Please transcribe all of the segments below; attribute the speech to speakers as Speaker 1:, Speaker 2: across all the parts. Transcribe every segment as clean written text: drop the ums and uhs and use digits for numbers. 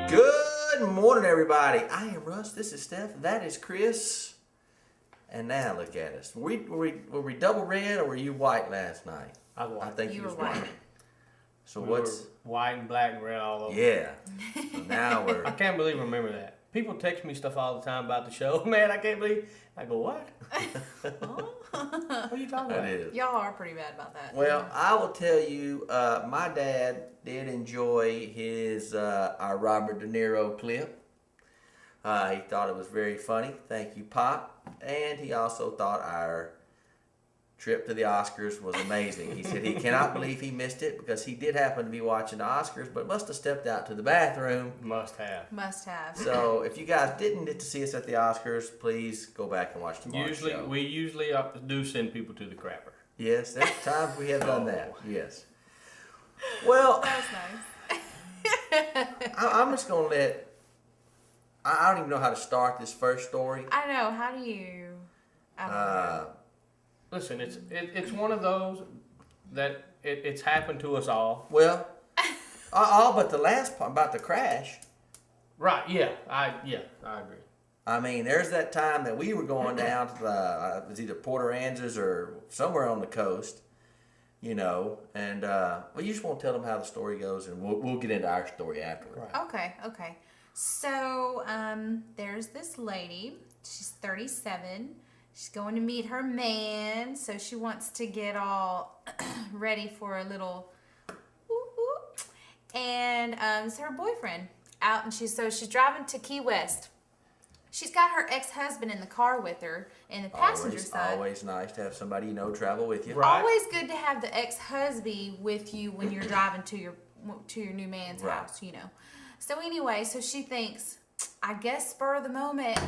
Speaker 1: Good morning, everybody. I am Russ. This is Steph. That is Chris. And now look at us. Were we double red or were you white last night?
Speaker 2: I was white.
Speaker 1: I think
Speaker 3: You
Speaker 1: you
Speaker 3: were
Speaker 1: was white.
Speaker 3: white.
Speaker 1: So
Speaker 2: We
Speaker 1: what's?
Speaker 2: were white and black and red all over.
Speaker 1: Yeah. So now we're.
Speaker 2: I can't believe I remember that. People text me stuff all the time about the show. Man, I can't believe. I go, what? What are you talking
Speaker 1: That
Speaker 2: about?
Speaker 1: is.
Speaker 3: Y'all are pretty bad about that.
Speaker 1: Well, I will tell you, my dad did enjoy his our Robert De Niro clip. He thought it was very funny. Thank you, Pop. And he also thought our trip to the Oscars was amazing. He said he cannot believe he missed it because he did happen to be watching the Oscars, but must have stepped out to the bathroom.
Speaker 2: Must have.
Speaker 3: Must have.
Speaker 1: So if you guys didn't get to see us at the Oscars, please go back and watch tomorrow's show.
Speaker 2: We usually do send people to the crapper.
Speaker 1: Yes, there's times we have done that. Yes. Well,
Speaker 3: That was nice.
Speaker 1: I'm just gonna let. I don't even know how to start this first story.
Speaker 3: I know. How do you? I don't know.
Speaker 2: Listen, it's one of those that it's happened to us all.
Speaker 1: Well, all but the last part about the crash.
Speaker 2: Right? Yeah. I agree.
Speaker 1: I mean, there's that time that we were going down to the it was either Port Aransas or somewhere on the coast, you know, and well, you just want to tell them how the story goes, and we'll get into our story afterward.
Speaker 2: Right.
Speaker 3: Okay. So, there's this lady. She's 37. She's going to meet her man, so she wants to get all ready for a little whoop. And it's her boyfriend out, and she's driving to Key West. She's got her ex-husband in the car with her in the passenger side.
Speaker 1: Always nice to have somebody you know travel with you.
Speaker 2: Right.
Speaker 3: Always good to have the ex-husband with you when you're driving to your new man's
Speaker 1: Right.
Speaker 3: house, you know. So anyway, so she thinks, I guess spur of the moment,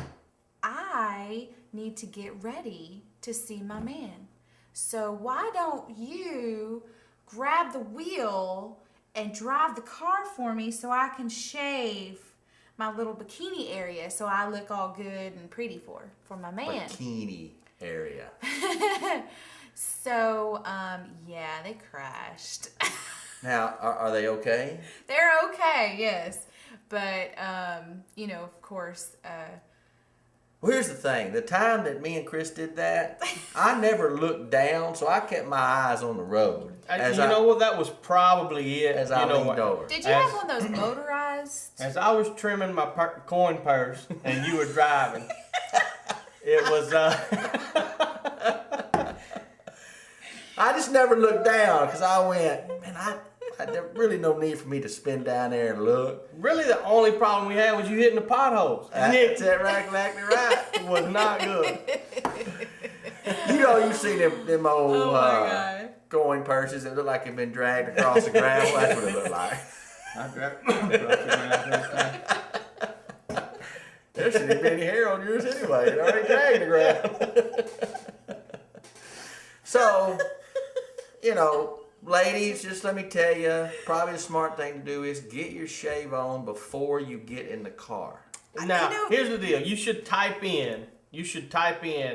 Speaker 3: I need to get ready to see my man. So why don't you grab the wheel and drive the car for me so I can shave my little bikini area so I look all good and pretty for my man.
Speaker 1: Bikini area.
Speaker 3: So, yeah, they crashed.
Speaker 1: Now, are they okay?
Speaker 3: They're okay, yes. But, you know, of course,
Speaker 1: Well, here's the thing. The time that me and Chris did that, I never looked down, so I kept my eyes on the road.
Speaker 2: Know what? That was probably it.
Speaker 1: As I
Speaker 2: know
Speaker 1: leaned
Speaker 2: what?
Speaker 1: over.
Speaker 3: did you have one of those motorized?
Speaker 2: As I was trimming my coin purse and you were driving, it was.
Speaker 1: I just never looked down because I went, man, there really no need for me to spin down there and look.
Speaker 2: Really, the only problem we had was you hitting the potholes.
Speaker 1: That's it, right, exactly right.
Speaker 2: It was not good.
Speaker 1: You know, you see them old
Speaker 3: Oh my God.
Speaker 1: coin purses that look like they've been dragged across the gravel. That's what it looked like. There shouldn't even be any hair on yours anyway. It already dragged the gravel. So, you know, ladies, just let me tell you, probably the smart thing to do is get your shave on before you get in the car.
Speaker 2: Now,
Speaker 3: You know-
Speaker 2: here's the deal. You should type in.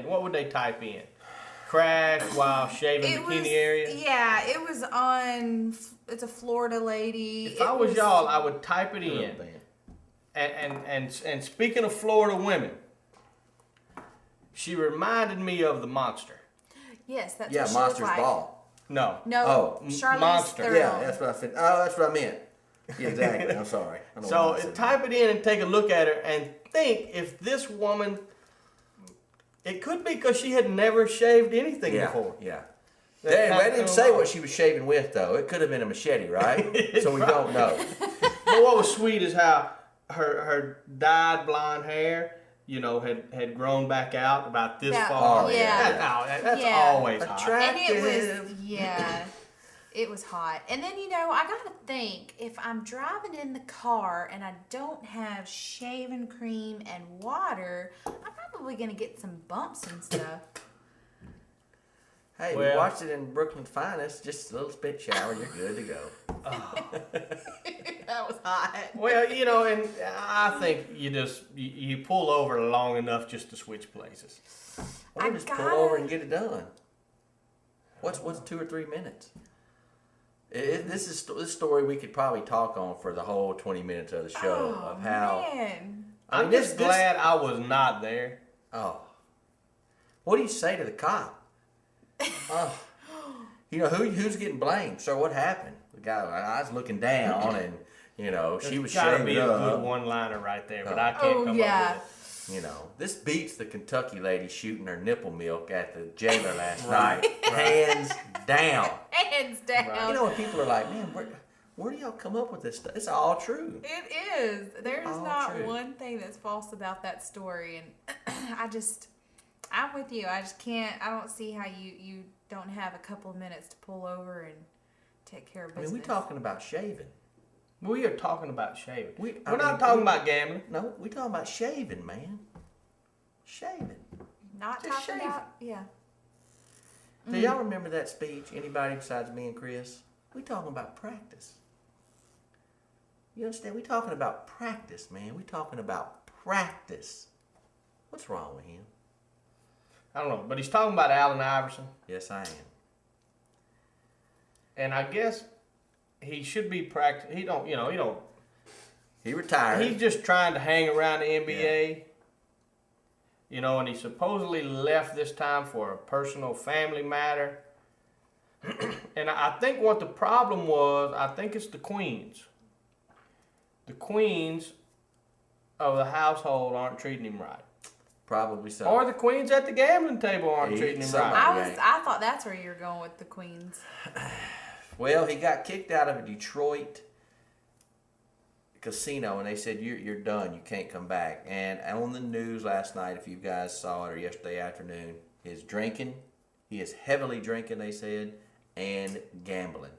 Speaker 2: What would they type in? Crash while shaving bikini area?
Speaker 3: Yeah, it was on, it's a Florida lady.
Speaker 2: If I was y'all, I would type it in. And speaking of Florida women, she reminded me of the Monster.
Speaker 3: Yes, that's
Speaker 1: Yeah,
Speaker 3: what she
Speaker 1: Monster's
Speaker 3: looked like.
Speaker 1: Ball.
Speaker 2: No.
Speaker 3: No,
Speaker 1: Oh,
Speaker 3: Charlize
Speaker 2: Monster.
Speaker 3: Theron.
Speaker 1: Yeah, that's what I fin- Oh, that's what I meant. Yeah, exactly. I'm sorry. I don't know
Speaker 2: So
Speaker 1: why I said
Speaker 2: type it in and take a look at her and think if this woman. It could be because she had never shaved anything
Speaker 1: that.
Speaker 2: before.
Speaker 1: Yeah.
Speaker 2: That
Speaker 1: They
Speaker 2: kind
Speaker 1: didn't
Speaker 2: of-
Speaker 1: say what she was shaving with, though. It could have been a machete, right? So we don't know.
Speaker 2: But what was sweet is how her dyed blonde hair, you know, had grown back out about this
Speaker 3: Yeah.
Speaker 2: far.
Speaker 1: Oh,
Speaker 3: yeah.
Speaker 2: That's
Speaker 3: Yeah.
Speaker 2: always hot.
Speaker 3: And it was,
Speaker 1: Attractive.
Speaker 3: yeah, it was hot. And then, you know, I gotta think, if I'm driving in the car and I don't have shaving cream and water, I'm probably gonna get some bumps and stuff.
Speaker 1: Hey,
Speaker 2: Well-
Speaker 1: we watched it in Brooklyn's Finest. Just a little spit shower. You're good to go.
Speaker 3: That was hot.
Speaker 2: Well, you know, and I think you pull over long enough just to switch places.
Speaker 1: Or
Speaker 3: I
Speaker 1: just pull
Speaker 3: gotta-
Speaker 1: over and get it done. What's 2 or 3 minutes? This story we could probably talk on for the whole 20 minutes of the show of how.
Speaker 3: Man.
Speaker 2: I'm just glad I was not there.
Speaker 1: Oh, what do you say to the cop? Oh, you know who's getting blamed? So what happened? The guy, I was looking down, and she was
Speaker 2: Gotta
Speaker 1: shaving
Speaker 2: be a good
Speaker 1: up.
Speaker 2: one-liner right there, but
Speaker 1: Oh.
Speaker 2: I can't come up with it.
Speaker 1: This beats the Kentucky lady shooting her nipple milk at the jailer last night, hands down.
Speaker 3: Hands down.
Speaker 2: Right.
Speaker 1: When people are like, man, where do y'all come up with this stuff? It's all true.
Speaker 3: It is. There's
Speaker 1: All
Speaker 3: not
Speaker 1: true.
Speaker 3: one thing that's false about that story, and I'm with you. I just can't. I don't see how you don't have a couple of minutes to pull over and take care of
Speaker 1: I
Speaker 3: business.
Speaker 1: mean, we're talking about shaving.
Speaker 2: We are talking about shaving.
Speaker 1: We're
Speaker 2: not talking about gambling.
Speaker 1: No, we're talking about shaving, man. Shaving.
Speaker 3: Not
Speaker 1: just
Speaker 3: talking
Speaker 1: shave.
Speaker 3: about. Yeah.
Speaker 1: Do y'all remember that speech? Anybody besides me and Chris? We talking about practice. You understand? We talking about practice, man. We talking about practice. What's wrong with him?
Speaker 2: I don't know, but he's talking about Allen Iverson,
Speaker 1: Yes, I am.
Speaker 2: and I guess he should be practicing. He don't.
Speaker 1: He retired.
Speaker 2: He's just trying to hang around the NBA. And he supposedly left this time for a personal family matter. And I think what the problem was, I think it's the queens. The queens of the household aren't treating him right.
Speaker 1: Probably so.
Speaker 2: Or the queens at the gambling table aren't treating him
Speaker 1: somebody.
Speaker 2: right.
Speaker 3: I thought that's where you're going with the Queens.
Speaker 1: Well, he got kicked out of a Detroit casino, and they said you're done. You can't come back. And on the news last night, if you guys saw it, or yesterday afternoon, his drinking. He is heavily drinking, they said, and gambling.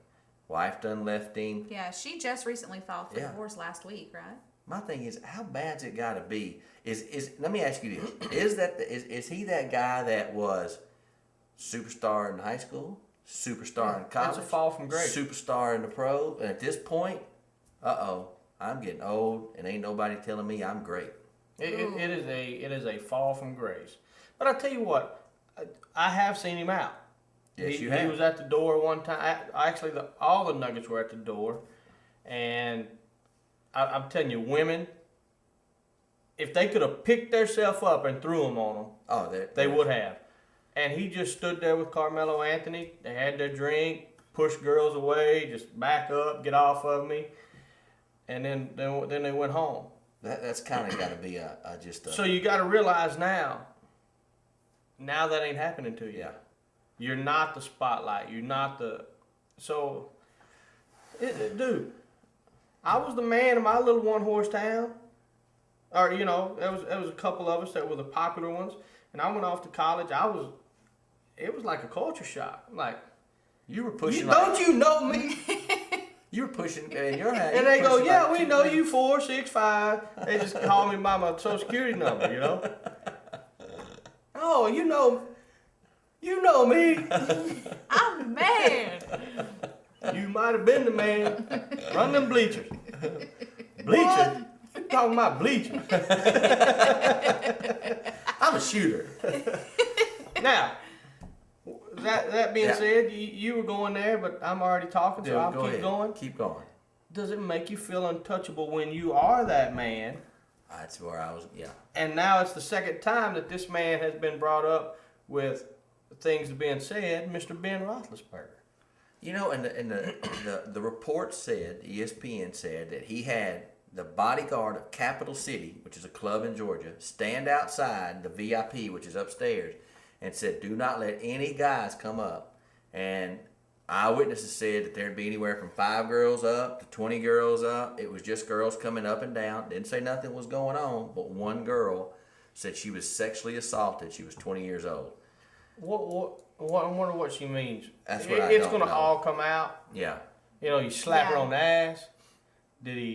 Speaker 1: Wife done left him.
Speaker 3: Yeah, she just recently filed for
Speaker 1: Yeah.
Speaker 3: divorce last week, right?
Speaker 1: My thing is, how bad's it got to be? Is let me ask you this: is he that guy that was superstar in high school, superstar in college,
Speaker 2: It's a fall from grace.
Speaker 1: superstar in the pro, and at this point, I'm getting old, and ain't nobody telling me I'm great.
Speaker 2: It is a fall from grace. But I tell you what, I have seen him out.
Speaker 1: Yes, you
Speaker 2: He
Speaker 1: have.
Speaker 2: was at the door one time. Actually, all the Nuggets were at the door, and I'm telling you, women, if they could have picked themselves up and threw them on them,
Speaker 1: Oh,
Speaker 2: they would have. And he just stood there with Carmelo Anthony. They had their drink, pushed girls away, just back up, get off of me, and then they went home.
Speaker 1: That's kind of got to be just a.
Speaker 2: So you got to realize now that ain't happening to you.
Speaker 1: Yeah.
Speaker 2: You're not the spotlight. You're not the. So, dude, I was the man in my little one-horse town. Or, there was a couple of us that were the popular ones. And I went off to college. It was like a culture shock. Like,
Speaker 1: You were pushing.
Speaker 2: don't you know me?
Speaker 1: You were pushing in your head.
Speaker 2: And they go, yeah, we know you 4, 6, 5. They just call me by my social security number, Oh, you know me.
Speaker 3: I'm the man.
Speaker 2: You might have been the man. Run them bleachers. Bleachers? You talking about bleachers?
Speaker 1: I'm a shooter.
Speaker 2: Now, that being
Speaker 1: Yeah.
Speaker 2: said, you were going there, but I'm already talking, so I'll
Speaker 1: Go
Speaker 2: keep
Speaker 1: ahead.
Speaker 2: going.
Speaker 1: Keep going.
Speaker 2: Does it make you feel untouchable when you are that man?
Speaker 1: That's where I was. Yeah.
Speaker 2: And now it's the second time that this man has been brought up with things being said, Mr. Ben Roethlisberger.
Speaker 1: And the report said, ESPN said that he had the bodyguard of Capital City, which is a club in Georgia, stand outside the VIP, which is upstairs, and said, "Do not let any guys come up." And eyewitnesses said that there'd be anywhere from 5 girls up to 20 girls up. It was just girls coming up and down. Didn't say nothing was going on, but one girl said she was sexually assaulted. She was 20 years old.
Speaker 2: What I wonder what she means.
Speaker 1: That's what I
Speaker 2: It's
Speaker 1: don't
Speaker 2: gonna
Speaker 1: know.
Speaker 2: all come out.
Speaker 1: Yeah.
Speaker 2: You slap her
Speaker 3: Yeah.
Speaker 2: on the ass. Did he